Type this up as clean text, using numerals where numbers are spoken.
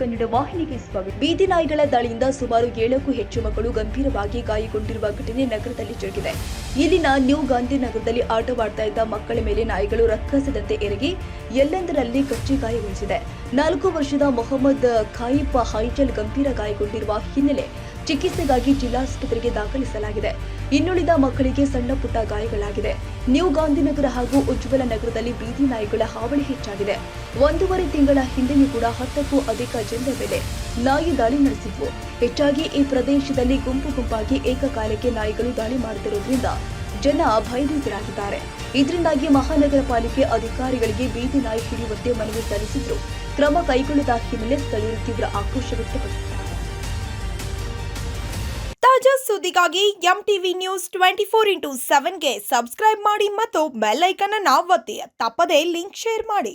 ಕನ್ನಡ ವಾಹಿನಿಗೆ ಸ್ವಾಗತ. ಬೀದಿ ನಾಯಿಗಳ ದಾಳಿಯಿಂದ ಸುಮಾರು 7ಕ್ಕೂ ಹೆಚ್ಚು ಮಕ್ಕಳು ಗಂಭೀರವಾಗಿ ಗಾಯಗೊಂಡಿರುವ ಘಟನೆ ನಗರದಲ್ಲಿ ಜರುಗಿದೆ. ಇಲ್ಲಿನ ನ್ಯೂ ಗಾಂಧಿನಗರದಲ್ಲಿ ಆಟವಾಡ್ತಾ ಇದ್ದ ಮಕ್ಕಳ ಮೇಲೆ ನಾಯಿಗಳು ರಕ್ಕಸದಂತೆ ಎರಗಿ ಎಲ್ಲೆಂದರಲ್ಲಿ ಕಚ್ಚಿ ಗಾಯಗೊಳಿಸಿದೆ. 4 ವರ್ಷದ ಮೊಹಮ್ಮದ್ ಖಾಯಿಫ್ ಹೈಜಲ್ ಗಂಭೀರ ಗಾಯಗೊಂಡಿರುವ ಹಿನ್ನೆಲೆ ಚಿಕಿತ್ಸೆಗಾಗಿ ಜಿಲ್ಲಾಸ್ಪತ್ರೆಗೆ ದಾಖಲಿಸಲಾಗಿದೆ. ಇನ್ನುಳಿದ ಮಕ್ಕಳಿಗೆ ಸಣ್ಣ ಪುಟ್ಟ ಗಾಯಗಳಾಗಿದೆ. ನ್ಯೂ ಗಾಂಧಿನಗರ ಹಾಗೂ ಉಜ್ವಲ ನಗರದಲ್ಲಿ ಬೀದಿ ನಾಯಿಗಳ ಹಾವಳಿ ಹೆಚ್ಚಾಗಿದೆ. 1.5 ತಿಂಗಳ ಹಿಂದೆಯೂ ಕೂಡ 10ಕ್ಕೂ ಅಧಿಕ ಜನರ ಮೇಲೆ ನಾಯಿ ದಾಳಿ ನಡೆಸಿದ್ವು. ಹೆಚ್ಚಾಗಿ ಈ ಪ್ರದೇಶದಲ್ಲಿ ಗುಂಪಾಗಿ ಏಕಕಾಲಕ್ಕೆ ನಾಯಿಗಳು ದಾಳಿ ಮಾಡುತ್ತಿರುವುದರಿಂದ ಜನ ಭಯಭೀತರಾಗಿದ್ದಾರೆ. ಇದರಿಂದಾಗಿ ಮಹಾನಗರ ಪಾಲಿಕೆ ಅಧಿಕಾರಿಗಳಿಗೆ ಬೀದಿ ನಾಯಿ ಹಿಡಿಯುವಂತೆ ಮನವಿ ಸಲ್ಲಿಸಿದ್ರು. ಕ್ರಮ ಕೈಗೊಳ್ಳದ ಹಿನ್ನೆಲೆ ಸ್ಥಳೀಯರು ತೀವ್ರ ಆಕ್ರೋಶ ವ್ಯಕ್ತಪಡಿಸಿದ್ದಾರೆ. ತಾಜಾ ಸುದ್ದಿಗಾಗಿ MTV ನ್ಯೂಸ್ 24/7ಗೆ ಸಬ್ಸ್ಕ್ರೈಬ್ ಮಾಡಿ ಮತ್ತು ಬೆಲ್ ಐಕಾನ್ ಅನ್ನು ಒತ್ತಿ. ತಪ್ಪದೇ ಲಿಂಕ್ ಶೇರ್ ಮಾಡಿ.